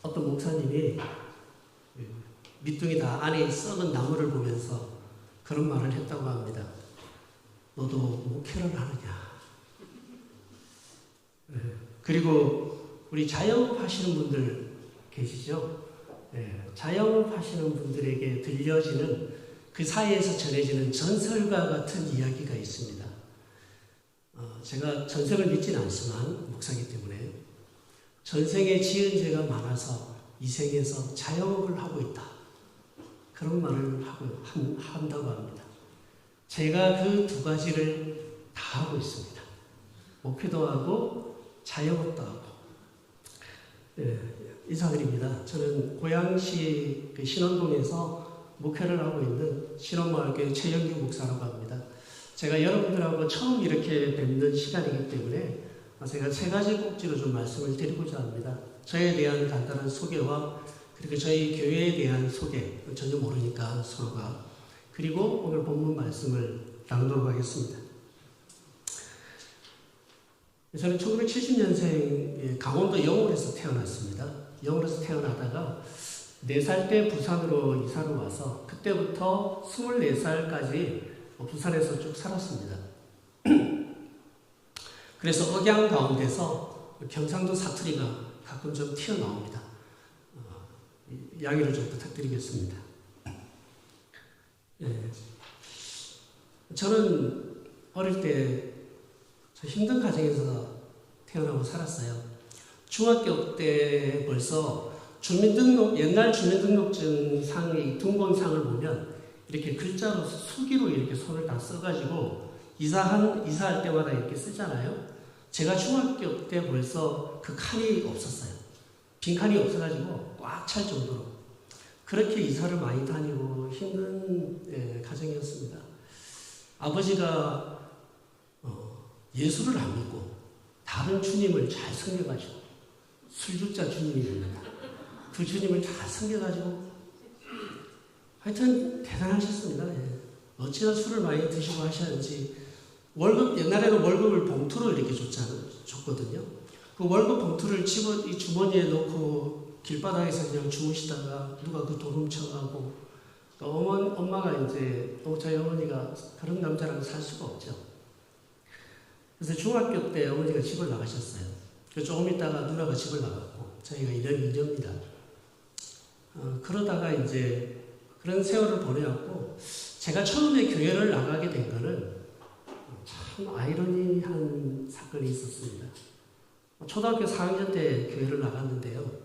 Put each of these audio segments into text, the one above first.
어떤 목사님이 밑둥이 다 안에 썩은 나무를 보면서 그런 말을 했다고 합니다. 너도 목회를 하느냐. 그리고 우리 자영업 하시는 분들 계시죠? 자영업 하시는 분들에게 들려지는 그 사이에서 전해지는 전설과 같은 이야기가 있습니다. 제가 전생을 믿지는 않지만 목사이기 때문에 전생에 지은 죄가 많아서 이 생에서 자영업을 하고 있다. 그런 말을 한다고 합니다. 제가 그 두 가지를 다 하고 있습니다. 목회도 하고 자영업도 하고. 이상일입니다. 저는 고양시 신원동에서 목회를 하고 있는 신원마을교회 최영규 목사라고 합니다. 제가 여러분들하고 처음 이렇게 뵙는 시간이기 때문에 제가 세 가지 꼭지로 좀 말씀을 드리고자 합니다. 저에 대한 간단한 소개와 그리고 저희 교회에 대한 소개, 전혀 모르니까 서로가. 그리고 오늘 본문 말씀을 낭독하겠습니다. 저는 1970년생 강원도 영월에서 태어났습니다. 영월에서 태어나다가 4살 때 부산으로 이사를 와서 그때부터 24살까지 부산에서 쭉 살았습니다. 그래서 억양 가운데서 경상도 사투리가 가끔 좀 튀어나옵니다. 양해를 좀 부탁드리겠습니다. 저는 어릴 때 힘든 가정에서 태어나고 살았어요. 중학교 때 벌써 옛날 주민등록증 상의 등본상을 보면 이렇게 글자로 수기로 이렇게 손을 다 써가지고 이사할 때마다 이렇게 쓰잖아요. 제가 중학교 때 벌써 그 칸이 없었어요. 빈칸이 없어가지고 꽉 찰 정도로 그렇게 이사를 많이 다니고 힘든 가정이었습니다. 아버지가 예수를 안 믿고 다른 주님을 잘 섬겨가지고 술주자 주님입니다. 그 주님을 잘 섬겨가지고 하여튼 대단하셨습니다. 어찌나 술을 많이 드시고 하셨는지 옛날에는 월급을 봉투로 이렇게 줬거든요. 그 월급 봉투를 이 주머니에 넣고 길바닥에서 그냥 주무시다가 누가 그 돈 훔쳐가고 엄마가 이제 저희 어머니가 그런 남자랑 살 수가 없죠. 그래서 중학교 때 어머니가 집을 나가셨어요. 조금 있다가 누나가 집을 나갔고 저희가 1년 2년입니다. 그러다가 이제 그런 세월을 보내왔고 제가 처음에 교회를 나가게 된 거는 참 아이러니한 사건이 있었습니다. 초등학교 4학년 때 교회를 나갔는데요.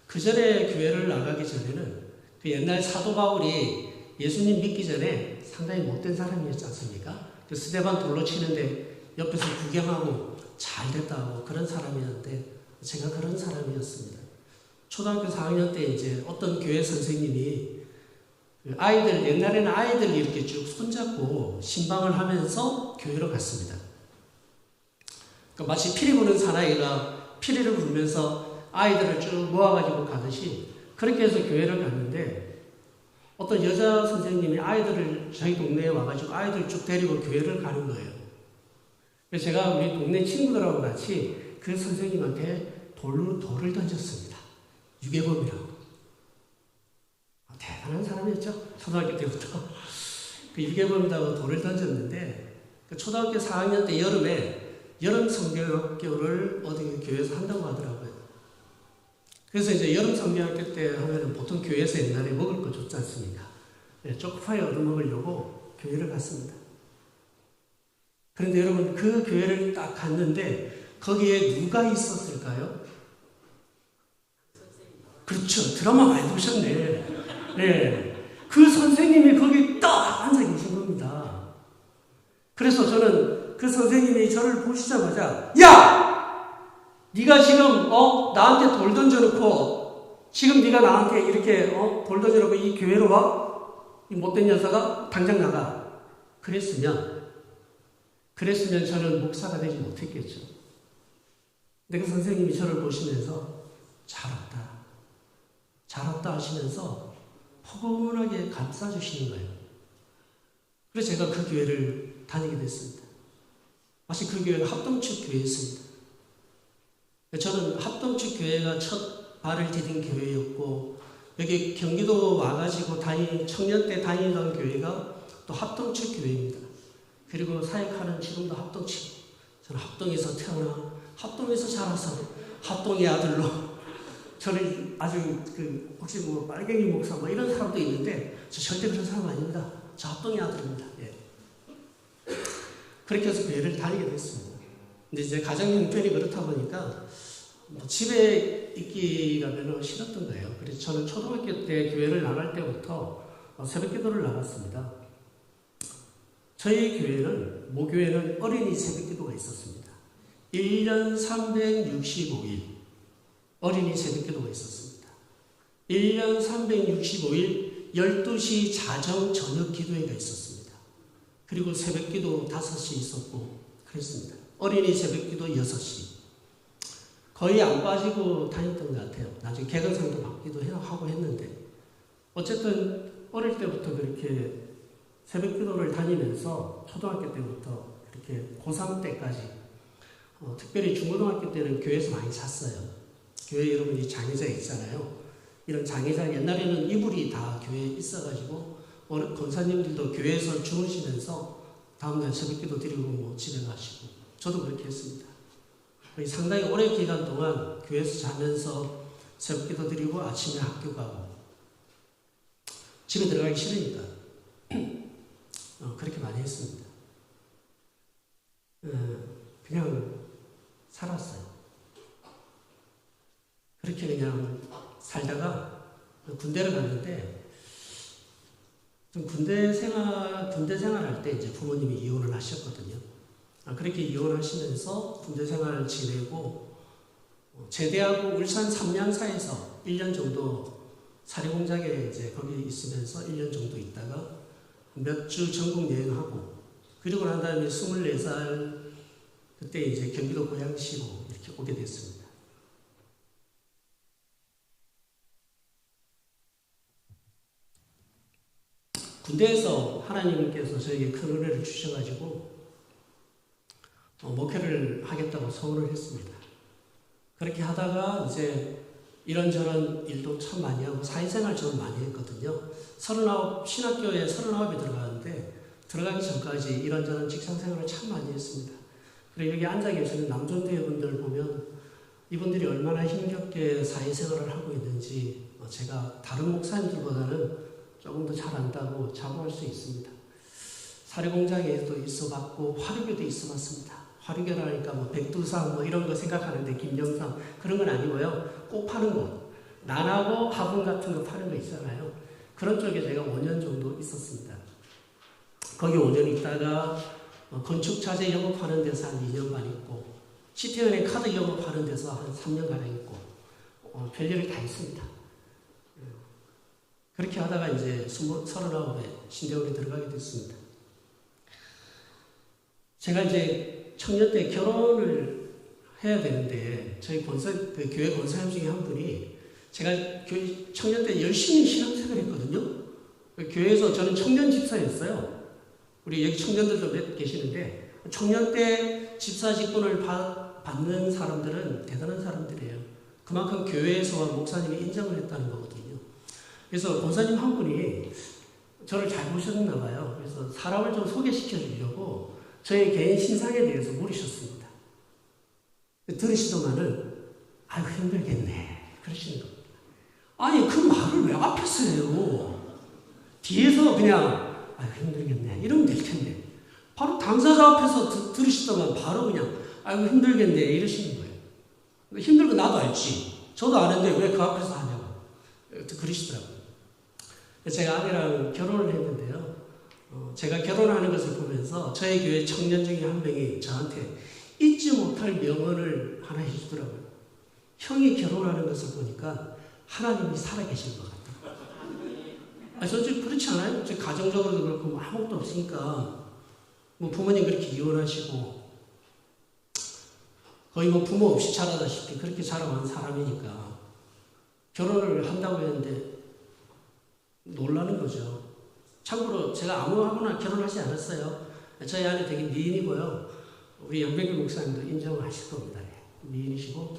그 전에 교회를 나가기 전에는 그 옛날 사도 바울이 예수님 믿기 전에 상당히 못된 사람이었지 않습니까? 그 스데반 돌로 치는데 옆에서 구경하고 잘 됐다고 그런 사람이었는데 제가 그런 사람이었습니다. 초등학교 4학년 때 이제 어떤 교회 선생님이 옛날에는 아이들 이렇게 쭉 손잡고 신방을 하면서 교회로 갔습니다. 그러니까 마치 피리 부는 사나이가 피리를 불면서 아이들을 쭉 모아가지고 가듯이 그렇게 해서 교회를 갔는데 어떤 여자 선생님이 아이들을 저희 동네에 와가지고 아이들 쭉 데리고 교회를 가는 거예요. 그래서 제가 우리 동네 친구들하고 같이 그 선생님한테 돌을 던졌습니다. 유괴범이라고. 대단한 사람이었죠. 초등학교 때부터. 그 유괴범이라고 돌을 던졌는데 그 초등학교 4학년 때 여름 성경학교를 어디 교회에서 한다고 하더라고요. 그래서 이제 여름 성경학교 때 하면은 보통 교회에서 옛날에 먹을 거 줬지 않습니까? 초코파이 얻어먹으려고 교회를 갔습니다. 그런데 여러분 그 교회를 딱 갔는데 거기에 누가 있었을까요? 그렇죠. 드라마 많이 보셨네. 네. 그 선생님이 거기 딱 앉아 계신 겁니다. 그래서 저는 그 선생님이 저를 보시자마자 야! 네가 지금 나한테 돌 던져놓고 지금 네가 나한테 이렇게 돌 던져놓고 이 교회로 와? 이 못된 녀석아 당장 나가. 그랬으면 저는 목사가 되지 못했겠죠. 근데 그 선생님이 저를 보시면서 잘 왔다 하시면서 포근하게 감싸주시는 거예요. 그래서 제가 그 교회를 다니게 됐습니다. 마치 그 교회가 합동측 교회였습니다. 저는 합동측 교회가 첫 발을 디딘 교회였고, 여기 경기도 와가지고 청년 때 다니던 교회가 또 합동측 교회입니다. 그리고 사역하는 지금도 합동측. 저는 합동에서 태어나 합동에서 자라서 합동의 아들로 저는 아주 혹시 뭐 빨갱이 목사 뭐 이런 사람도 있는데 저 절대 그런 사람 아닙니다. 저 합동의 아들입니다. 예. 그렇게 해서 교회를 다니게 됐습니다. 근데 이제 가정 형편이 그렇다 보니까 집에 있기가 별로 싫었던 거예요. 그래서 저는 초등학교 때 교회를 나갈 때부터 새벽 기도를 나갔습니다. 저희 교회는, 모교회는 어린이 새벽 기도가 있었습니다. 1년 365일 어린이 새벽 기도가 있었습니다. 1년 365일 12시 자정 저녁 기도회가 있었습니다. 그리고 새벽 기도 5시 있었고 그랬습니다. 어린이 새벽 기도 6시. 거의 안 빠지고 다녔던 것 같아요. 나중에 개근상도 받기도 하고 했는데 어쨌든 어릴 때부터 그렇게 새벽 기도를 다니면서 초등학교 때부터 그렇게 고3 때까지 특별히 중고등학교 때는 교회에서 많이 잤어요. 교회 여러분이 장의자 있잖아요. 이런 장의자 옛날에는 이불이 다 교회에 있어가지고 권사님들도 교회에서 주무시면서 다음날 새벽 기도 드리고 뭐 집에 가시고 저도 그렇게 했습니다. 상당히 오랜 기간 동안 교회에서 자면서 새벽 기도 드리고 아침에 학교 가고 집에 들어가기 싫으니까 그렇게 많이 했습니다. 그냥 살았어요. 그렇게 그냥 살다가 군대를 갔는데 군대 생활할 때 이제 부모님이 이혼을 하셨거든요. 그렇게 이혼하시면서 군대 생활을 지내고 제대하고 울산 삼양사에서 1년 정도 사리공장에 이제 거기 있으면서 1년 정도 있다가 몇 주 전국 여행하고 그리고 난 다음에 24살 그때 이제 경기도 고양시로 이렇게 오게 됐습니다. 군대에서 하나님께서 저에게 큰 은혜를 주셔가지고 목회를 하겠다고 서원을 했습니다. 그렇게 하다가 이제 이런저런 일도 참 많이 하고 사회생활 좀 많이 했거든요. 신학교에 39에 들어가는데 들어가기 전까지 이런저런 직장생활을 참 많이 했습니다. 그리고 여기 앉아 계시는 남존대 분들 보면 이분들이 얼마나 힘겹게 사회생활을 하고 있는지 제가 다른 목사님들보다는 조금 더 잘 안다고 자부할 수 있습니다. 사리공장에도 있어봤고 화류계도 있어봤습니다. 화류계라니까 뭐 백두산 뭐 이런 거 생각하는데 김영삼 그런 건 아니고요. 꼭 파는 곳. 난하고 화분 같은 거 파는 거 있잖아요. 그런 쪽에 제가 5년 정도 있었습니다. 거기 5년 있다가 건축자재 영업하는 데서 한 2년 반 있고 시태은행 카드 영업하는 데서 한 3년가량 있고 별일을 다 했습니다. 그렇게 하다가 이제 39에 신대원에 들어가게 됐습니다. 제가 이제 청년 때 결혼을 해야 되는데 저희 교회 권사님 중에 한 분이 제가 청년 때 열심히 신앙생활을 했거든요. 교회에서 저는 청년 집사였어요. 우리 여기 청년들도 몇 계시는데 청년 때 집사 직분을 받는 사람들은 대단한 사람들이에요. 그만큼 교회에서 목사님이 인정을 했다는 거거든요. 그래서 권사님 한 분이 저를 잘 보셨나 봐요. 그래서 사람을 좀 소개시켜 주려고 저의 개인 신상에 대해서 물으셨습니다. 들으시더만은 아유 힘들겠네 그러시는 겁니다. 아니 그 말을 왜 앞에서 해요? 뒤에서 그냥 아유 힘들겠네 이러면 될 텐데 바로 당사자 앞에서 들으시더만 바로 그냥 아유 힘들겠네 이러시는 거예요. 힘들고 나도 알지. 저도 아는데 왜 그 앞에서 하냐고 그러시더라고요. 제가 아내랑 결혼을 했는데요. 제가 결혼하는 것을 보면서 저희 교회 청년 중에 한 명이 저한테 잊지 못할 명언을 하나 해주더라고요. 형이 결혼하는 것을 보니까 하나님이 살아계신 것 같다. 솔직히 그렇지 않아요? 가정적으로도 그렇고 뭐 아무것도 없으니까 뭐 부모님 그렇게 이혼하시고 거의 뭐 부모 없이 자라다시피 그렇게 자라온 사람이니까 결혼을 한다고 했는데 놀라는 거죠. 참고로 제가 아무하고나 결혼하지 않았어요. 저희 아내 되게 미인이고요. 우리 영백일 목사님도 인정을 하실 겁니다. 미인이시고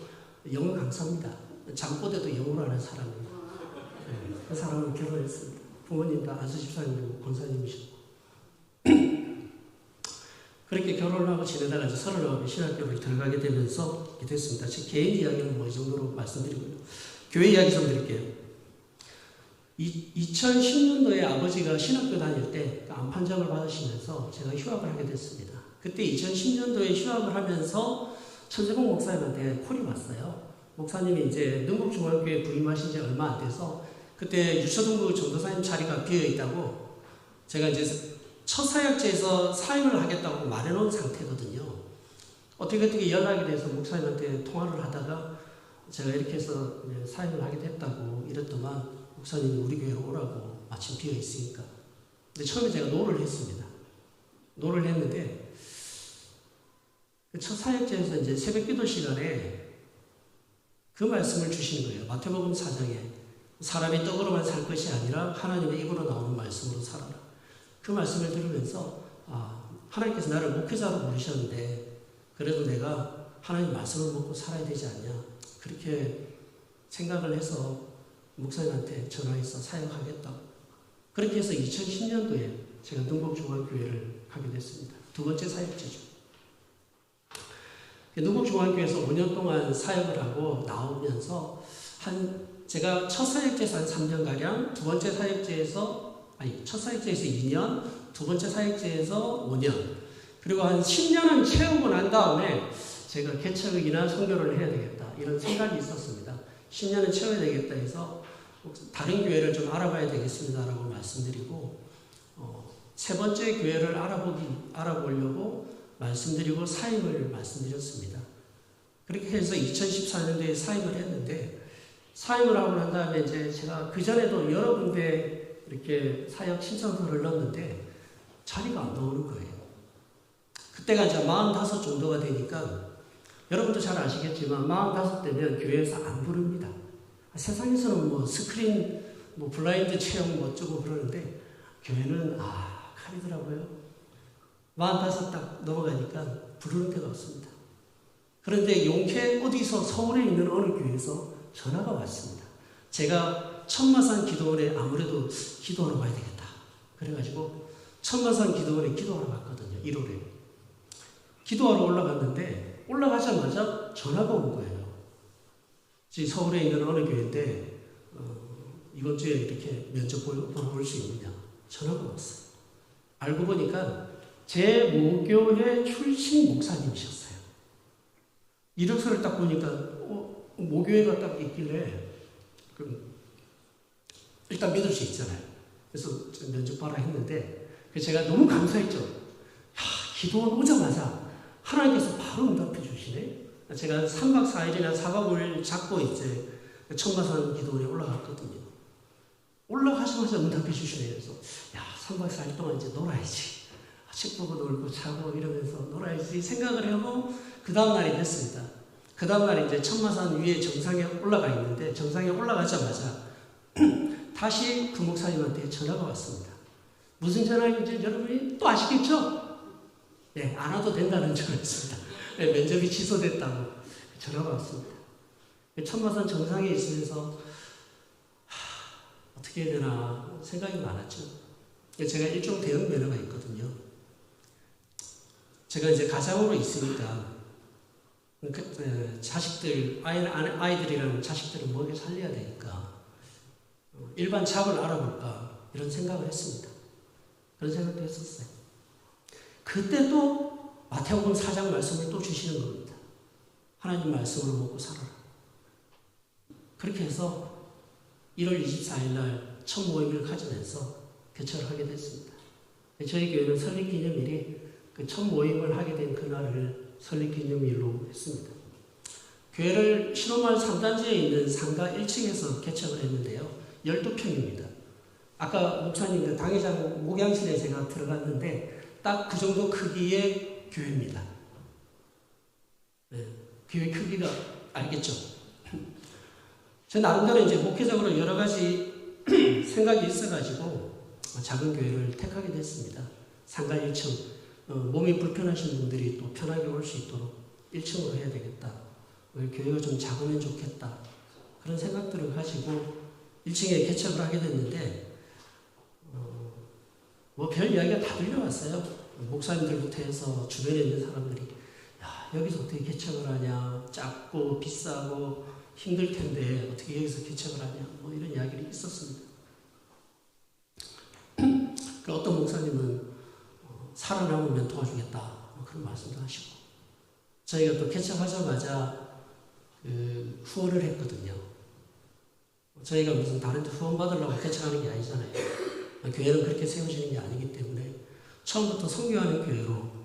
영어 강사입니다. 잠꼬대도 영어로 하는 사람입니다. 네, 그 사람은 결혼했습니다. 부모님도 안수집사님이고 권사님이시고. 그렇게 결혼을 하고 지내다가 이제 39에 신학교를 들어가게 되면서 이렇게 됐습니다. 제 개인 이야기는 뭐 이 정도로 말씀드리고요. 교회 이야기 좀 드릴게요. 2010년도에 아버지가 신학교 다닐 때 암판정을 받으시면서 제가 휴학을 하게 됐습니다. 그때 2010년도에 휴학을 하면서 천재봉 목사님한테 콜이 왔어요. 목사님이 이제 능곡중앙교회 부임하신 지 얼마 안 돼서 그때 유초동부 전도사님 자리가 비어 있다고 제가 이제 첫 사역제에서 사임을 하겠다고 말해놓은 상태거든요. 어떻게 연락이 돼서 목사님한테 통화를 하다가 제가 이렇게 해서 사임을 하게 됐다고 이랬더만 목사님이 우리 교회로 오라고 마침 비어 있으니까. 근데 처음에 제가 노를 했습니다. 노를 했는데 첫 사역제에서 이제 새벽 기도 시간에 그 말씀을 주시는 거예요. 마태복음 4장에 사람이 떡으로만 살 것이 아니라 하나님의 입으로 나오는 말씀으로 살아라. 그 말씀을 들으면서 하나님께서 나를 목회자로 부르셨는데 그래도 내가 하나님 말씀을 먹고 살아야 되지 않냐. 그렇게 생각을 해서 목사님한테 전화해서 사역하겠다고. 그렇게 해서 2010년도에 제가 능곡중앙교회를 가게 됐습니다. 두 번째 사역지죠. 능곡중앙교회에서 5년 동안 사역을 하고 나오면서 제가 첫 사역제에서 한 3년가량, 첫 사역제에서 2년, 두 번째 사역제에서 5년, 그리고 한 10년은 채우고 난 다음에 제가 개척이나 선교를 해야 되겠다. 이런 생각이 있었습니다. 10년은 채워야 되겠다 해서 다른 교회를 좀 알아봐야 되겠습니다라고 말씀드리고, 세 번째 교회를 알아보려고 말씀드리고 사임을 말씀드렸습니다. 그렇게 해서 2014년도에 사임을 했는데, 사임을 하고 난 다음에 이제 제가 그 전에도 여러 군데 이렇게 사역 신청서를 넣었는데 자리가 안 나오는 거예요. 그때가 이제 45 정도가 되니까 여러분도 잘 아시겠지만 45 되면 교회에서 안 부릅니다. 세상에서는 뭐 스크린, 뭐 블라인드 체험 뭐 어쩌고 그러는데 교회는 칼이더라고요. 45 딱 넘어가니까 부르는 데가 없습니다. 그런데 용케 어디서 서울에 있는 어느 교회에서 전화가 왔습니다. 제가 천마산 기도원에 아무래도 기도하러 가야 되겠다. 그래가지고 천마산 기도원에 기도하러 갔거든요. 1월에. 기도하러 올라갔는데 올라가자마자 전화가 온 거예요. 서울에 있는 어느 교회인데 이번 주에 이렇게 면접 보러 올 수 있느냐. 전화가 왔어요. 알고 보니까 제 모교회 출신 목사님이셨어요. 이력서를 딱 보니까 모교회가 딱 있길래 일단 믿을 수 있잖아요. 그래서 면접 봐라 했는데 제가 너무 감사했죠. 기도원 오자마자 하나님께서 바로 응답해 주시네. 제가 3박 4일이나 4박 5일 잡고 이제 천마산 기도원에 올라갔거든요. 올라가자마자 응답해 주시네. 그래서 3박 4일 동안 이제 놀아야지. 식구도 놀고 자고 이러면서 놀아야지 생각을 하고 그 다음날이 됐습니다. 그 다음날 이제 천마산 위에 정상에 올라가 있는데 정상에 올라가자마자 다시 그 목사님한테 전화가 왔습니다. 무슨 전화인지 여러분이 또 아시겠죠? 네, 안 와도 된다는 전화였습니다. 네, 면접이 취소됐다고 전화가 왔습니다. 천마산 정상에 있으면서 어떻게 해야 되나 생각이 많았죠. 제가 일종 대형 면허가 있거든요. 제가 이제 가장으로 있으니까 자식들, 아이들이랑 자식들을 먹여 살려야 되니까 일반 잡을 알아볼까 이런 생각을 했습니다. 그런 생각도 했었어요. 그때 또 마태복음 4장 말씀을 또 주시는 겁니다. 하나님 말씀으로 먹고 살아라. 그렇게 해서 1월 24일 날 첫 모임을 가지면서 개척을 하게 됐습니다. 저희 교회는 설립기념일이 그 첫 모임을 하게 된 그날을 설립기념일로 했습니다. 교회를 신호마을 3단지에 있는 상가 1층에서 개척을 했는데요. 12평입니다. 아까 목사님 그 당회장 목양실에 제가 들어갔는데 딱 그 정도 크기의 교회입니다. 네, 교회 크기가 알겠죠? 제 나름대로 이제 목회적으로 여러 가지 생각이 있어가지고 작은 교회를 택하게 됐습니다. 상가 1층. 몸이 불편하신 분들이 또 편하게 올 수 있도록 1층으로 해야 되겠다. 교회가 좀 작으면 좋겠다. 그런 생각들을 가지고 1층에 개척을 하게 됐는데 뭐 별 이야기가 다 들려왔어요. 목사님들부터 해서 주변에 있는 사람들이 야, 여기서 어떻게 개척을 하냐, 작고 비싸고 힘들 텐데 어떻게 여기서 개척을 하냐, 뭐 이런 이야기를 있었습니다. 그 어떤 목사님은 살아남으면 도와주겠다, 뭐 그런 말씀도 하시고, 저희가 또 개척하자마자 그 후원을 했거든요. 저희가 무슨 다른 데 후원 받으려고 개척하는 게 아니잖아요. 교회는 그렇게 세워지는 게 아니기 때문에 처음부터 선교하는 교회로,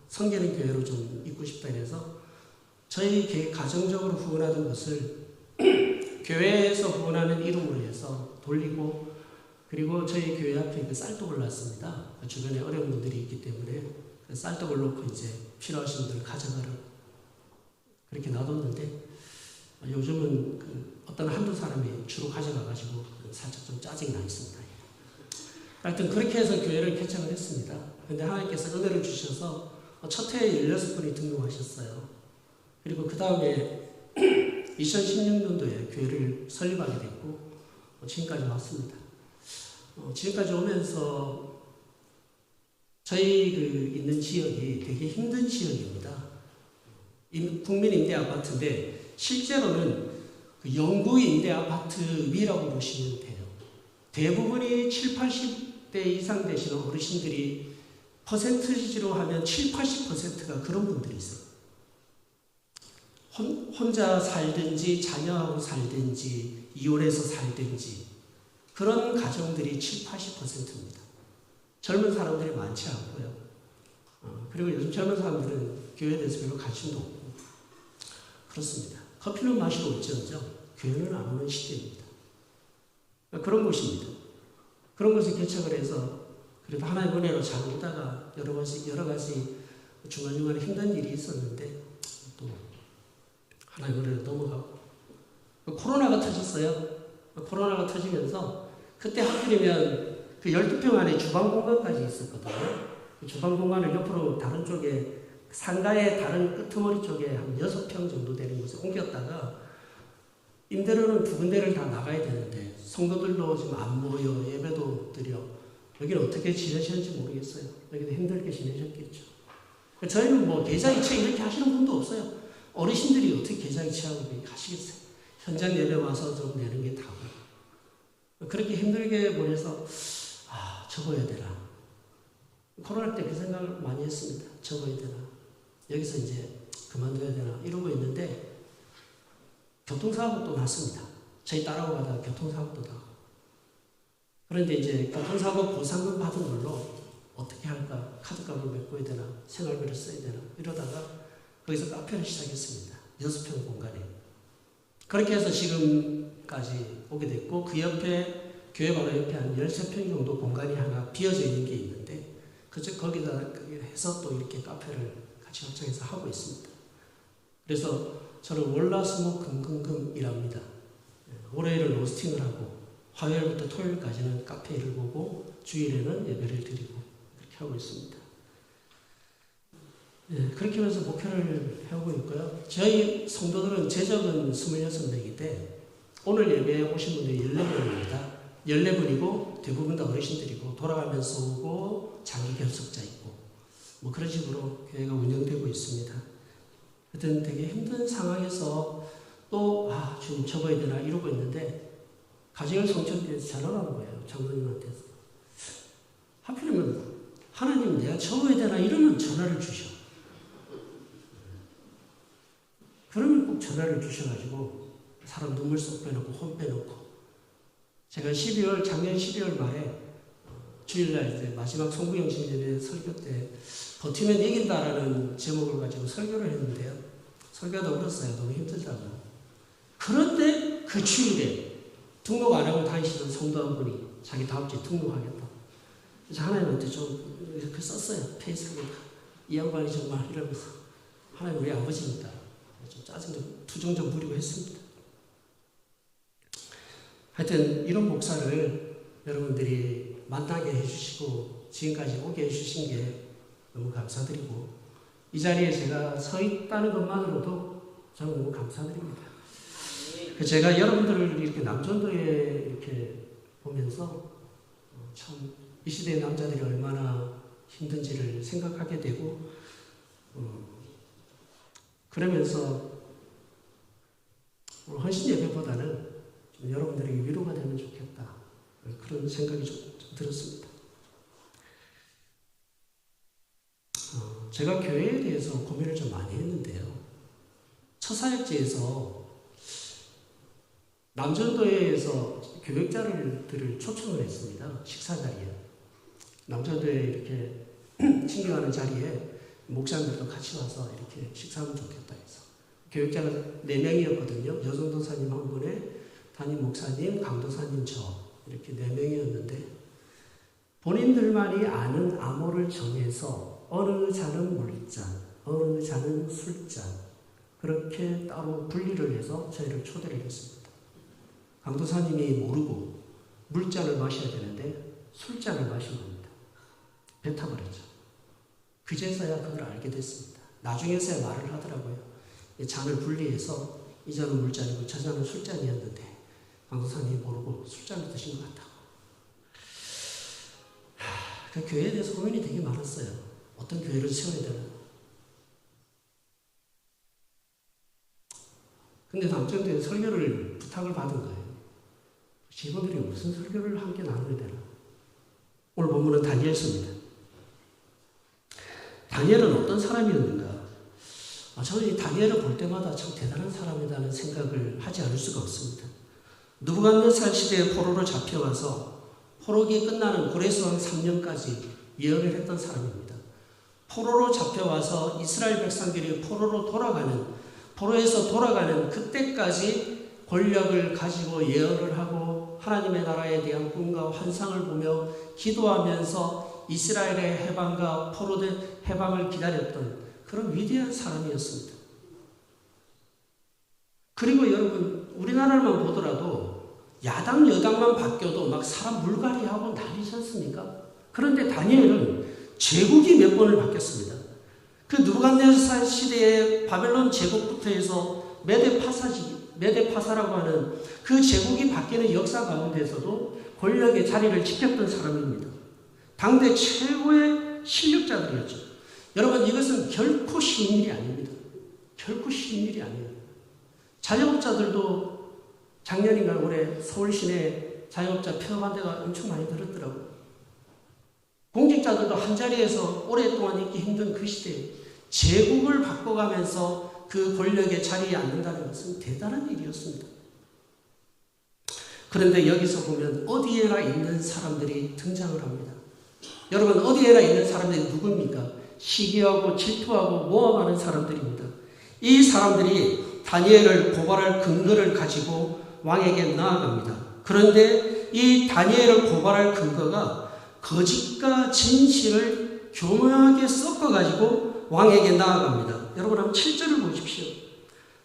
섬기는 교회로 좀 있고 싶다 해서 저희 가정적으로 후원하던 것을 교회에서 후원하는 이름으로 해서 돌리고, 그리고 저희 교회 앞에 그 쌀떡을 놨습니다. 주변에 어려운 분들이 있기 때문에 그 쌀떡을 놓고 이제 필요하신 분들 가져가라고 그렇게 놔뒀는데, 요즘은 그 어떤 한두 사람이 주로 가져가가지고 살짝 좀 짜증이 나 있습니다. 하여튼 그렇게 해서 교회를 개척을 했습니다. 근데 하나님께서 은혜를 주셔서 첫 해에 16분이 등록하셨어요. 그리고 그 다음에 2016년도에 교회를 설립하게 됐고 지금까지 왔습니다. 지금까지 오면서 저희 그 있는 지역이 되게 힘든 지역입니다. 국민임대아파트인데 실제로는 그 영구 임대아파트 위라고 보시면 돼요. 대부분이 70, 80대 이상 되시는 어르신들이 퍼센트지로 하면 70, 80%가 그런 분들이 있어요. 혼자 살든지 자녀하고 살든지 이혼해서 살든지 그런 가정들이 70, 80%입니다. 젊은 사람들이 많지 않고요. 그리고 요즘 젊은 사람들은 교회에 대해서 별로 관심도 없고 그렇습니다. 커피는 마시고 있죠. 교회는 안 오는 시대입니다. 그런 곳입니다. 그런 곳에 개척을 해서 그래도 하나의 은혜로 잘 오다가 여러 가지 중간중간에 힘든 일이 있었는데 또 하나의 은혜로 넘어가고 코로나가 터졌어요. 코로나가 터지면서 그때 하필이면 그 12평 안에 주방 공간까지 있었거든요. 그 주방 공간을 옆으로 다른 쪽에 상가의 다른 끄트머리 쪽에 한 6평 정도 되는 곳에 옮겼다가 임대료는 2군데를 다 나가야 되는데 성도들도 지금 안 모여 예배도 못 드려. 여기는 어떻게 지내셨는지 모르겠어요. 여기도 힘들게 지내셨겠죠. 저희는 뭐 계좌 이체 이렇게 하시는 분도 없어요. 어르신들이 어떻게 계좌 이체하고 하시겠어요. 현장 예배 와서 좀 내는 게 다고. 그렇게 힘들게 보내서 접어야 되나. 코로나 때 그 생각을 많이 했습니다. 접어야 되나. 여기서 이제 그만둬야 되나 이러고 있는데 교통사고가 또 났습니다. 저희 딸하고 가다가 교통사고도 나고. 그런데 이제 교통사고 보상금 받은 걸로 어떻게 할까? 카드값을 메꿔야 되나? 생활비를 써야 되나? 이러다가 거기서 카페를 시작했습니다. 6평 공간에. 그렇게 해서 지금까지 오게 됐고 그 옆에 교회 바로 옆에 한 13평 정도 공간이 하나 비어져 있는 게 있는데 거기다 해서 또 이렇게 카페를 같이 합작해서 하고 있습니다. 그래서 저는 월화수목금금금 일합니다. 월요일은 로스팅을 하고 화요일부터 토요일까지는 카페 일을 보고 주일에는 예배를 드리고 그렇게 하고 있습니다. 그렇게 하면서 목회를 해오고 있고요. 저희 성도들은 제적은 26명인데 오늘 예배에 오신 분들이 14분입니다. 14분이고 대부분 다 어르신들이고 돌아가면서 오고 장기 결석자 있고 뭐 그런 식으로 교회가 운영되고 있습니다. 하여튼 되게 힘든 상황에서 또 주님 접어야 되나 이러고 있는데 가정을 성천교회에서 전화가 온 거예요. 장로님한테서. 하필이면 하나님 내가 접어야 되나 이러면 전화를 주셔. 그러면 꼭 전화를 주셔가지고 사람 눈물 쏙 빼놓고 혼 빼놓고 제가 작년 12월 말에 주일날 이제 마지막 송구영신 예배 설교 때 버티면 이긴다라는 제목을 가지고 설교를 했는데요. 설교하다 울었어요. 너무 힘들다고. 그런데 그 주일에 등록 안 하고 다니시던 성도 한 분이 자기 다음 주에 등록하겠다. 그래서 하나님한테 좀 글 썼어요. 페이스북에. 이 양반이 정말 이러면서 하나님 우리 아버지입니다. 좀 짜증 좀 투정 좀 부리고 했습니다. 하여튼 이런 목사를 여러분들이 만나게 해주시고 지금까지 오게 해주신 게 너무 감사드리고 이 자리에 제가 서 있다는 것만으로도 저는 너무 감사드립니다. 제가 여러분들을 이렇게 남전도에 이렇게 보면서 참 이 시대의 남자들이 얼마나 힘든지를 생각하게 되고, 그러면서 헌신 예배보다는 좀 여러분들에게 위로가 되면 좋겠다, 그런 생각이 좀 들었습니다. 제가 교회에 대해서 고민을 좀 많이 했는데요. 처사역지에서 남전도회에서 교역자들을 초청을 했습니다. 식사 자리에. 남전도에 이렇게 친교하는 자리에 목사님들도 같이 와서 이렇게 식사하면 좋겠다 해서. 교역자가 4명이었거든요. 여성도사님 한 분에 담임 목사님, 강도사님 저 이렇게 4명이었는데 본인들만이 아는 암호를 정해서 어느 잔은 물잔, 어느 잔은 술잔 그렇게 따로 분리를 해서 저희를 초대를 했습니다. 강도사님이 모르고 물잔을 마셔야 되는데 술잔을 마신 겁니다. 뱉어버렸죠. 그제서야 그걸 알게 됐습니다. 나중에서야 말을 하더라고요. 잔을 분리해서 이 잔은 물잔이고 저 잔은 술잔이었는데 강도사님이 모르고 술잔을 드신 것 같다고. 그 교회에 대해서 고민이 되게 많았어요. 어떤 교회를 세워야 되나. 근데 남전도에 설교를 부탁을 받은 거예요. 직원들이 무슨 설교를 함께 나눠야 되나. 오늘 본문은 다니엘서입니다. 다니엘은 어떤 사람이었는가? 저는 이 다니엘을 볼 때마다 참 대단한 사람이라는 생각을 하지 않을 수가 없습니다. 느부갓네살 시대에 포로로 잡혀와서 포로기 끝나는 고레스왕 3년까지 예언을 했던 사람입니다. 포로로 잡혀와서 이스라엘 백성들이 포로에서 돌아가는 그때까지 권력을 가지고 예언을 하고 하나님의 나라에 대한 꿈과 환상을 보며 기도하면서 이스라엘의 해방과 포로된 해방을 기다렸던 그런 위대한 사람이었습니다. 그리고 여러분, 우리나라만 보더라도 야당 여당만 바뀌어도 막 사람 물갈이하고 난리지 않습니까? 그런데 다니엘은 제국이 몇 번을 바뀌었습니다. 그 느부갓네살 시대의 바벨론 제국부터 해서 메데파사라고 하는 그 제국이 바뀌는 역사 가운데서도 권력의 자리를 지켰던 사람입니다. 당대 최고의 실력자들이었죠. 여러분, 이것은 결코 쉬운 일이 아닙니다. 결코 쉬운 일이 아니에요. 자영업자들도 작년인가 올해 서울 시내 자영업자 폐업한데가 엄청 많이 들었더라고요. 공직자들도 한자리에서 오랫동안 있기 힘든 그 시대에 제국을 바꿔가면서 그 권력의 자리에 앉는다는 것은 대단한 일이었습니다. 그런데 여기서 보면 어디에나 있는 사람들이 등장을 합니다. 여러분, 어디에나 있는 사람들이 누굽니까? 시기하고 질투하고 모함하는 사람들입니다. 이 사람들이 다니엘을 고발할 근거를 가지고 왕에게 나아갑니다. 그런데 이 다니엘을 고발할 근거가 거짓과 진실을 교묘하게 섞어가지고 왕에게 나아갑니다. 여러분 한번 7절을 보십시오.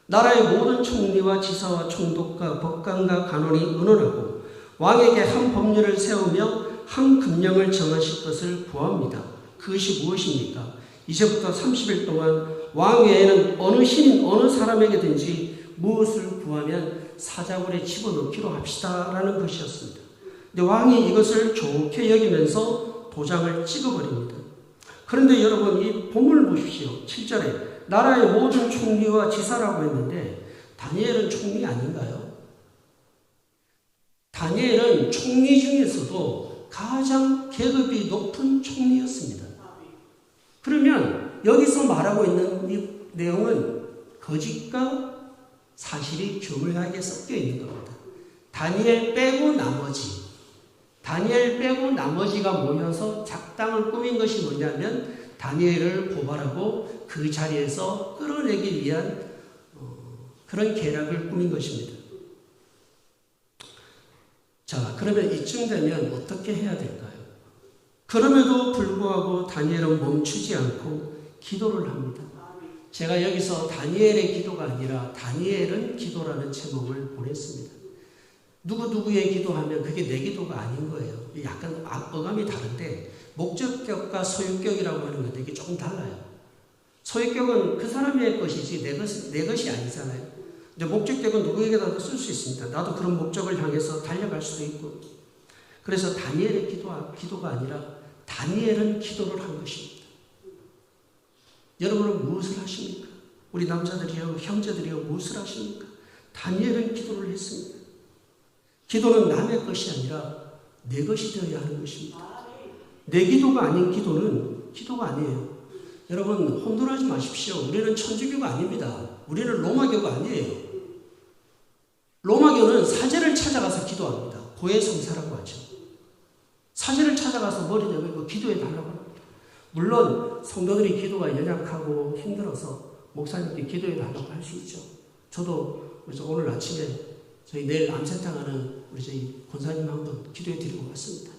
나라의 모든 총리와 지사와 총독과 법관과 간원이 의논하고 왕에게 한 법률을 세우며 한 금령을 정하실 것을 구합니다. 그것이 무엇입니까? 이제부터 30일 동안 왕 외에는 어느 신인 어느 사람에게든지 무엇을 구하면 사자굴에 집어넣기로 합시다 라는 것이었습니다. 근데 왕이 이것을 좋게 여기면서 도장을 찍어버립니다. 그런데 여러분 이 본문을 보십시오. 7절에 나라의 모든 총리와 지사라고 했는데 다니엘은 총리 아닌가요? 다니엘은 총리 중에서도 가장 계급이 높은 총리였습니다. 그러면 여기서 말하고 있는 이 내용은 거짓과 사실이 교묘하게 섞여 있는 겁니다. 다니엘 빼고 나머지가 모여서 작당을 꾸민 것이 뭐냐면 다니엘을 고발하고 그 자리에서 끌어내기 위한 그런 계략을 꾸민 것입니다. 자, 그러면 이쯤 되면 어떻게 해야 될까요? 그럼에도 불구하고 다니엘은 멈추지 않고 기도를 합니다. 제가 여기서 다니엘의 기도가 아니라 다니엘은 기도라는 제목을 보냈습니다. 누구누구의 기도하면 그게 내 기도가 아닌 거예요. 약간 어감이 다른데 목적격과 소유격이라고 하는 건데 이게 조금 달라요. 소유격은 그 사람의 것이지 내 것이 아니잖아요. 근데 목적격은 누구에게라도 쓸 수 있습니다. 나도 그런 목적을 향해서 달려갈 수도 있고. 그래서 다니엘의 기도가 아니라 다니엘은 기도를 한 것입니다. 여러분은 무엇을 하십니까? 우리 남자들이요, 형제들이요, 무엇을 하십니까? 다니엘은 기도를 했습니다. 기도는 남의 것이 아니라 내 것이 되어야 하는 것입니다. 내 기도가 아닌 기도는 기도가 아니에요. 여러분 혼돈하지 마십시오. 우리는 천주교가 아닙니다. 우리는 로마교가 아니에요. 로마교는 사제를 찾아가서 기도합니다. 고해성사라고 하죠. 사제를 찾아가서 머리 내밀고 기도해 달라고 합니다. 물론 성도들이 기도가 연약하고 힘들어서 목사님께 기도해 달라고 할 수 있죠. 저도 그래서 오늘 아침에 저희 내일 암센탕하는 우리 저희 권사님 한번 기도해 드리고 왔습니다.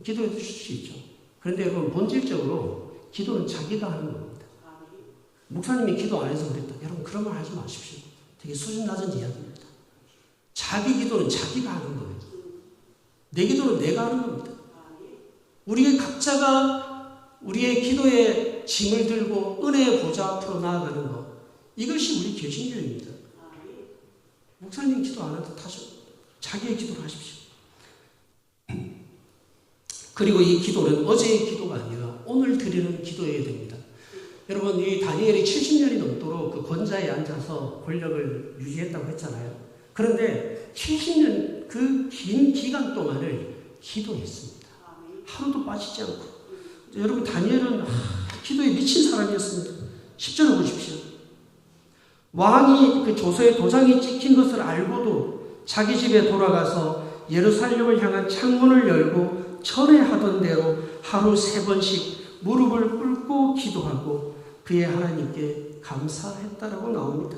기도해 주실 수 있죠. 그런데 여러분 본질적으로 기도는 자기가 하는 겁니다. 목사님이 기도 안 해서 그랬다. 여러분 그런 말 하지 마십시오. 되게 수준 낮은 이야기입니다. 자기 기도는 자기가 하는 거예요. 내 기도는 내가 하는 겁니다. 우리 각자가 우리의 기도에 짐을 들고 은혜의 보좌 앞으로 나아가는 것, 이것이 우리 개신교입니다. 목사님 기도 안 해도 타죠. 자기의 기도를 하십시오. 그리고 이 기도는 어제의 기도가 아니라 오늘 드리는 기도여야 됩니다. 여러분 이 다니엘이 70년이 넘도록 그 권좌에 앉아서 권력을 유지했다고 했잖아요. 그런데 70년 그 긴 기간 동안을 기도했습니다. 하루도 빠지지 않고. 여러분 다니엘은 기도에 미친 사람이었습니다. 10절을 보십시오. 왕이 그 조서에 도장이 찍힌 것을 알고도 자기 집에 돌아가서 예루살렘을 향한 창문을 열고 전에 하던 대로 하루 3번씩 무릎을 꿇고 기도하고 그의 하나님께 감사했다라고 나옵니다.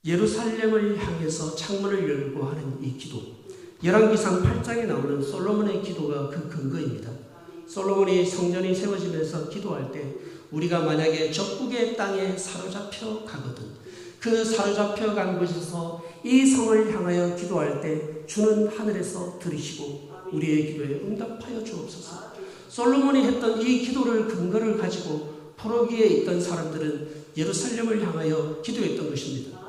예루살렘을 향해서 창문을 열고 하는 이 기도, 열왕기상 8장에 나오는 솔로몬의 기도가 그 근거입니다. 솔로몬이 성전이 세워지면서 기도할 때 우리가 만약에 적국의 땅에 사로잡혀 가거든 그 사로잡혀 간 곳에서 이 성을 향하여 기도할 때 주는 하늘에서 들으시고 우리의 기도에 응답하여 주옵소서. 솔로몬이 했던 이 기도를 근거를 가지고 포로기에 있던 사람들은 예루살렘을 향하여 기도했던 것입니다.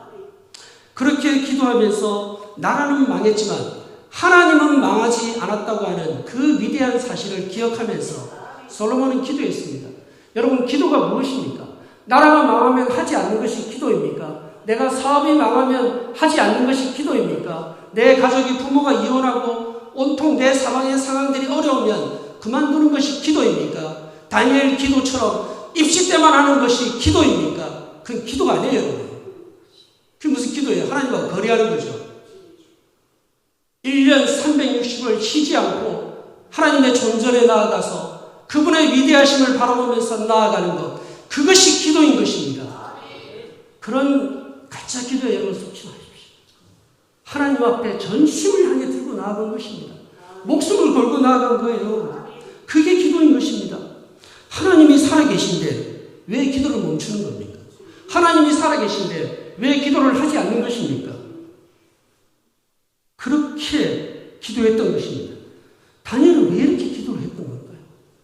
그렇게 기도하면서 나라는 망했지만 하나님은 망하지 않았다고 하는 그 위대한 사실을 기억하면서 솔로몬은 기도했습니다. 여러분 기도가 무엇입니까? 나라가 망하면 하지 않는 것이 기도입니까? 내가 사업이 망하면 하지 않는 것이 기도입니까? 내 가족이 부모가 이혼하고 온통 내 사방의 상황들이 어려우면 그만두는 것이 기도입니까? 다니엘 기도처럼 입시 때만 하는 것이 기도입니까? 그건 기도가 아니에요, 여러분. 그게 무슨 기도예요? 하나님과 거래하는 거죠. 1년 360을 쉬지 않고 하나님의 존전에 나아가서 그분의 위대하심을 바라보면서 나아가는 것, 그것이 기도인 것입니다. 그런 가짜 기도에 여러분 속지 마십시오. 하나님 앞에 전심을 향해 들고 나아간 것입니다. 목숨을 걸고 나아간 거예요. 그게 기도인 것입니다. 하나님이 살아계신데 왜 기도를 멈추는 겁니까? 하나님이 살아계신데 왜 기도를 하지 않는 것입니까? 그렇게 기도했던 것입니다. 다니엘은 왜 이렇게 기도를 했던 걸까요?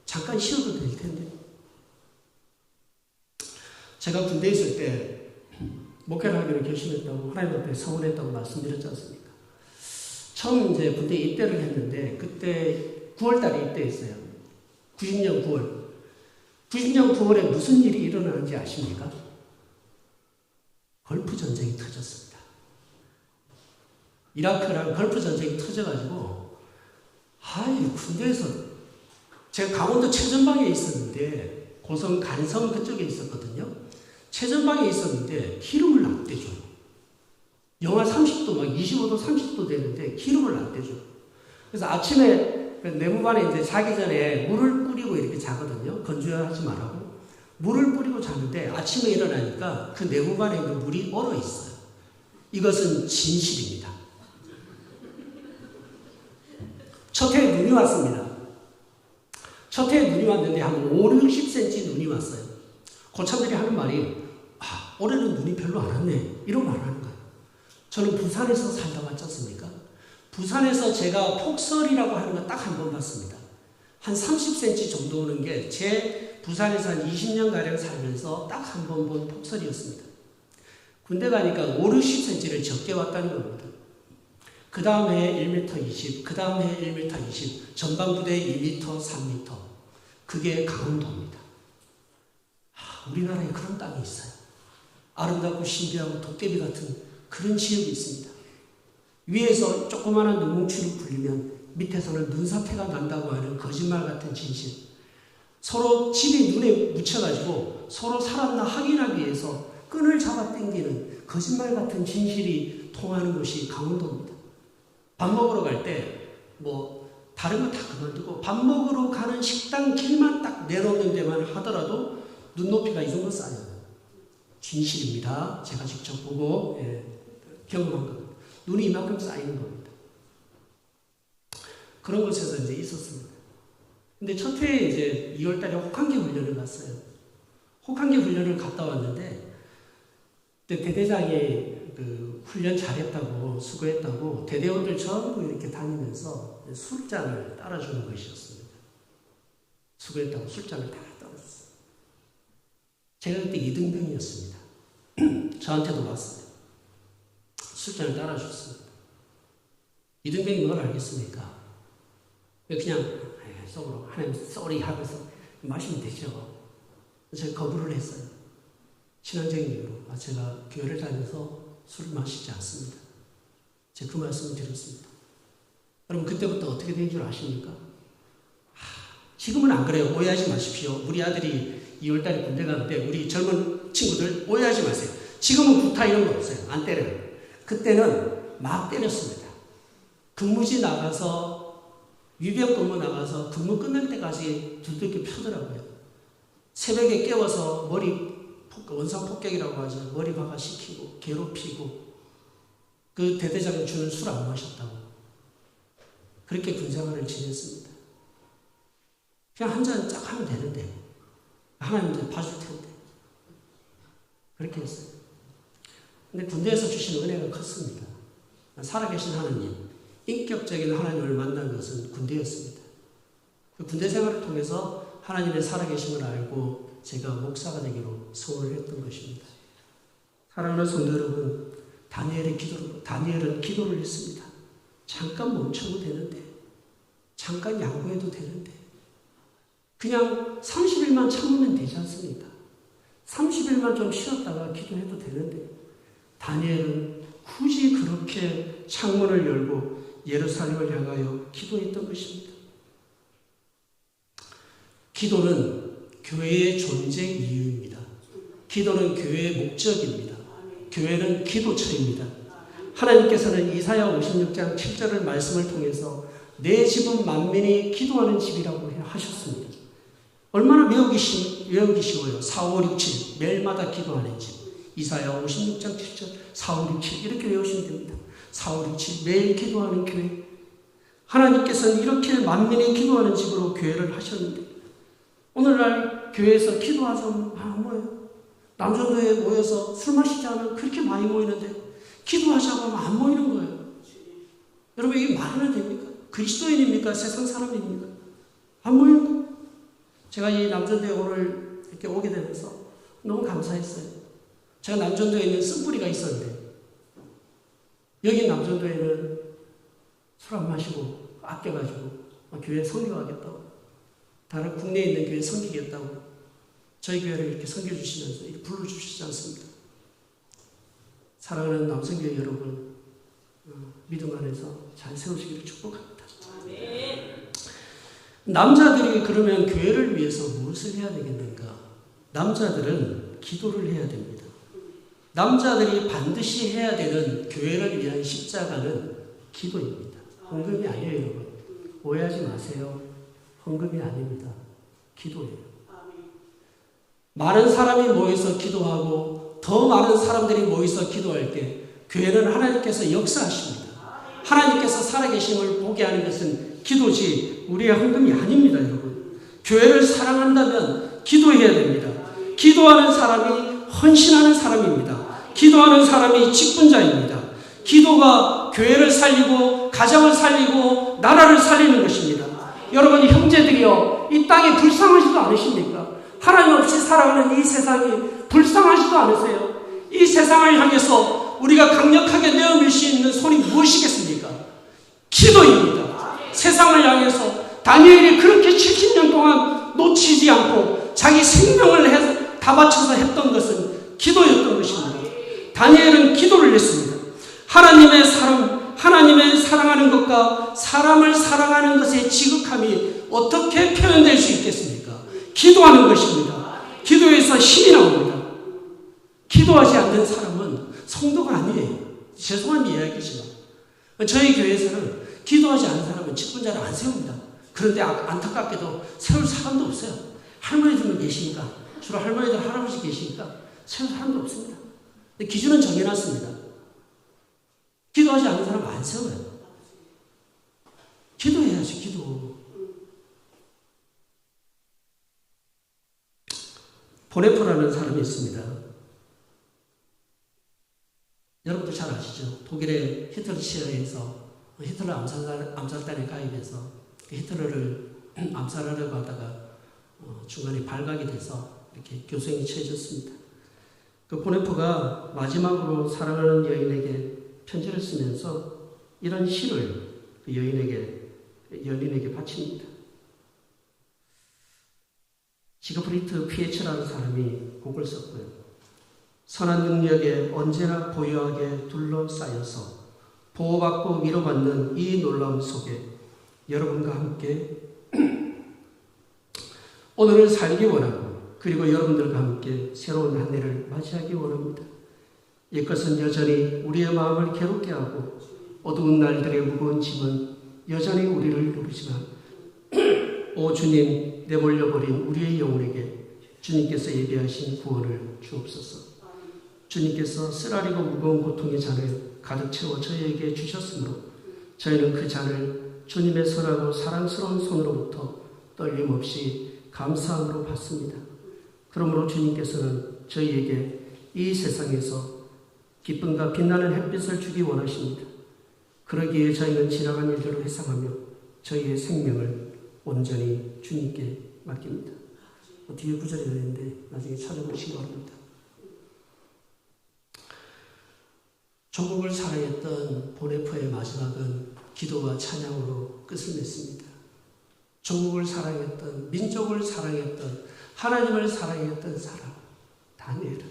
잠깐 쉬어도 될 텐데. 제가 군대에 있을 때 목회를 하기로 결심했다고 하나님 앞에 서원했다고 말씀드렸지 않습니까? 처음 이제 군대에 입대를 했는데 그때 9월달에 입대했어요. 90년 9월. 90년 9월에 무슨 일이 일어나는지 아십니까? 걸프 전쟁이 터졌습니다. 이라크랑 걸프 전쟁이 터져가지고 군대에서 제가 강원도 최전방에 있었는데 고성 간성 그쪽에 있었거든요. 최전방에 있었는데 기름을 안 떼줘요. 영하 30도 막 25도 30도 되는데 기름을 안 떼줘요. 그래서 아침에 내무반에 이제 자기 전에 물을 뿌리고 이렇게 자거든요. 건조하지 말라고. 물을 뿌리고 자는데 아침에 일어나니까 그 내무반에 그 물이 얼어 있어요. 이것은 진실입니다. 첫 해에 눈이 왔습니다. 첫 해에 눈이 왔는데 한 5, 60cm 눈이 왔어요. 고참들이 하는 말이 올해는 눈이 별로 안 왔네. 이런 말을 하는 거예요. 저는 부산에서 살다 왔지 않습니까? 부산에서 제가 폭설이라고 하는 거 딱 한 번 봤습니다. 한 30cm 정도 오는 게 제 부산에서 한 20년가량 살면서 딱 한 번 본 폭설이었습니다. 군대 가니까 5, 60cm를 적게 왔다는 겁니다. 그 다음 해에 1m 20, 그 다음 해에 1m 20, 전방부대 2m, 3m. 그게 강원도입니다. 우리나라에 그런 땅이 있어요. 아름답고 신비하고 도깨비 같은 그런 지역이 있습니다. 위에서 조그마한 눈뭉치를 굴리면 밑에서는 눈사태가 난다고 하는 거짓말 같은 진실. 서로 집이 눈에 묻혀가지고 서로 살았나 확인하기 위해서 끈을 잡아 당기는 거짓말 같은 진실이 통하는 곳이 강원도입니다. 밥 먹으러 갈 때 다른 거 다 그만두고 밥 먹으러 가는 식당 길만 딱 내놓는 데만 하더라도 눈높이가 이 정도 쌓여요. 진실입니다. 제가 직접 보고 경험한 겁니다. 눈이 이만큼 쌓이는 겁니다. 그런 곳에서 이제 있었습니다. 근데 첫 해에 이제 2월달에 혹한기 훈련을 갔어요. 혹한기 훈련을 갔다 왔는데 그때 대대장이 그 훈련 잘했다고 수고했다고 대대원들 전부 이렇게 다니면서 술잔을 따라주는 것이었습니다. 수고했다고 술잔을 다 따랐어요. 제가 그때 2등병이었습니다. 저한테도 왔어요. 술잔을 따라줬습니다. 2등병이 뭘 알겠습니까? 그냥 속으로 하나님 쏘리 하면서 마시면 되죠. 제가 거부를 했어요. 신앙적인 이유로 제가 교회를 다녀서 술을 마시지 않습니다. 제가 그 말씀을 드렸습니다. 여러분 그때부터 어떻게 된 줄 아십니까? 지금은 안 그래요. 오해하지 마십시오. 우리 아들이 2월달에 군대 가는데 우리 젊은 친구들 오해하지 마세요. 지금은 구타 이런 거 없어요. 안 때려요. 그때는 막 때렸습니다. 근무지 나가서 위병 근무 나가서 근무 끝날 때까지 두들겨 펴더라고요. 새벽에 깨워서 원상 폭격이라고 하죠. 머리 박아 시키고 괴롭히고 그 대대장이 주는 술 안 마셨다고 그렇게 군생활을 지냈습니다. 그냥 한 잔 쫙 하면 되는데 하나님 이제 봐줄 텐데 그렇게 했어요. 근데 군대에서 주신 은혜가 컸습니다. 살아계신 하나님, 인격적인 하나님을 만난 것은 군대였습니다. 그 군대 생활을 통해서 하나님의 살아계심을 알고 제가 목사가 되기로 소원을 했던 것입니다. 사랑하는 성도 여러분, 다니엘은 기도를 했습니다. 잠깐 멈춰도 되는데, 잠깐 양보해도 되는데, 그냥 30일만 참으면 되지 않습니까? 30일만 좀 쉬었다가 기도해도 되는데, 다니엘은 굳이 그렇게 창문을 열고 예루살렘을 향하여 기도했던 것입니다. 기도는 교회의 존재 이유입니다. 기도는 교회의 목적입니다. 교회는 기도처입니다. 하나님께서는 이사야 56장 7절의 말씀을 통해서 내 집은 만민이 기도하는 집이라고 하셨습니다. 얼마나 외우기 쉬워요. 4, 5, 6, 7 매일마다 기도하는 집. 이사야 56장 7절 4, 5, 6, 7 이렇게 외우시면 됩니다. 4, 5, 6, 7 매일 기도하는 교회. 하나님께서는 이렇게 만민이 기도하는 집으로 교회를 하셨는데 오늘날 교회에서 기도하자면 안 모여요. 남전도에 모여서 술 마시지 않으면 그렇게 많이 모이는데 기도하자고 하면 안 모이는 거예요. 여러분 이게 말이나 됩니까? 그리스도인입니까? 세상 사람입니까? 안 모이는 거예요. 제가 이 남전도에 오늘 이렇게 오게 되면서 너무 감사했어요. 제가 남전도에 있는 쓴뿌리가 있었는데 여기 남전도에는 술 안 마시고 아껴가지고 교회 섬겨가겠다고 다른 국내에 있는 교회 섬기겠다고 저희 교회를 이렇게 섬겨주시면서 이렇게 불러주시지 않습니다. 사랑하는 남성교회 여러분, 믿음 안에서 잘 세우시기를 축복합니다. 남자들이 그러면 교회를 위해서 무엇을 해야 되겠는가? 남자들은 기도를 해야 됩니다. 남자들이 반드시 해야 되는 교회를 위한 십자가는 기도입니다. 헌금이 아니에요, 여러분. 오해하지 마세요. 헌금이 아닙니다. 기도예요. 많은 사람이 모여서 기도하고 더 많은 사람들이 모여서 기도할 때 교회는 하나님께서 역사하십니다. 하나님께서 살아계심을 보게 하는 것은 기도지 우리의 헌금이 아닙니다, 여러분. 교회를 사랑한다면 기도해야 됩니다. 기도하는 사람이 헌신하는 사람입니다. 기도하는 사람이 직분자입니다. 기도가 교회를 살리고 가정을 살리고 나라를 살리는 것입니다. 여러분 형제들이여, 이 땅이 불쌍하지도 않으십니까? 하나님 없이 살아가는 이 세상이 불쌍하지도 않으세요? 이 세상을 향해서 우리가 강력하게 내어밀 수 있는 손이 무엇이겠습니까? 기도입니다. 세상을 향해서 다니엘이 그렇게 70년 동안 놓치지 않고 자기 생명을 다 바쳐서 했던 것은 기도였던 것입니다. 다니엘은 기도를 했습니다. 하나님의 사랑, 하나님을 사랑하는 것과 사람을 사랑하는 것의 지극함이 어떻게 표현될 수 있겠습니까? 기도하는 것입니다. 기도에서 힘이 나옵니다. 기도하지 않는 사람은 성도가 아니에요. 죄송한 이야기지만 저희 교회에서는 기도하지 않는 사람은 직분자를 안 세웁니다. 그런데 안타깝게도 세울 사람도 없어요. 할머니들만 계시니까, 주로 할머니들, 할아버지 계시니까 세울 사람도 없습니다. 근데 기준은 정해놨습니다. 기도하지 않는 사람은 안 세워요. 기도해야지, 기도. 보네포라는 사람이 있습니다. 여러분도 잘 아시죠? 독일의 히틀러시아에서 히틀러 암살단에 가입해서 히틀러를 암살하려고 하다가 중간에 발각이 돼서 이렇게 교수형이 처해졌습니다. 그 보네포가 마지막으로 사랑하는 여인에게 편지를 쓰면서 이런 시를 그 연인에게 바칩니다. 지그프리트 피에츠라는 사람이 곡을 썼고요. 선한 능력에 언제나 고요하게 둘러싸여서 보호받고 위로받는 이 놀라움 속에 여러분과 함께 오늘을 살기 원하고, 그리고 여러분들과 함께 새로운 한 해를 맞이하기 원합니다. 이것은 여전히 우리의 마음을 괴롭게 하고 어두운 날들의 무거운 짐은 여전히 우리를 누르지만 오 주님, 내몰려버린 우리의 영혼에게 주님께서 예비하신 구원을 주옵소서. 주님께서 쓰라리고 무거운 고통의 잔을 가득 채워 저희에게 주셨으므로 저희는 그 잔을 주님의 선하고 사랑스러운 손으로부터 떨림없이 감사함으로 받습니다. 그러므로 주님께서는 저희에게 이 세상에서 기쁨과 빛나는 햇빛을 주기 원하십니다. 그러기에 저희는 지나간 일들을 회상하며 저희의 생명을 온전히 주님께 맡깁니다. 뒤에 구절이 되는데 나중에 찾아보시기 바랍니다. 조국을 사랑했던 보네포의 마지막은 기도와 찬양으로 끝을 맺습니다. 조국을 사랑했던, 민족을 사랑했던, 하나님을 사랑했던 사람 다니엘은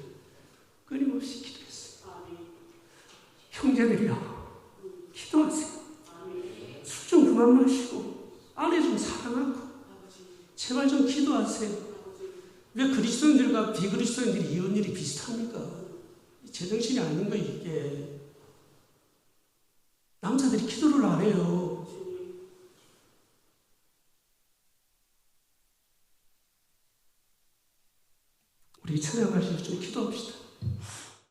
끊임없이 기도했어요. 형제들이여, 기도하세요. 술 좀 그만 마시고 아내 좀 사랑하고 제발 좀 기도하세요. 왜 그리스도인들과 비그리스도인들이 이혼율이 비슷합니까? 제정신이 아닌 거 이게. 남자들이 기도를 안 해요. 우리 찬양하실 때 좀 기도합시다.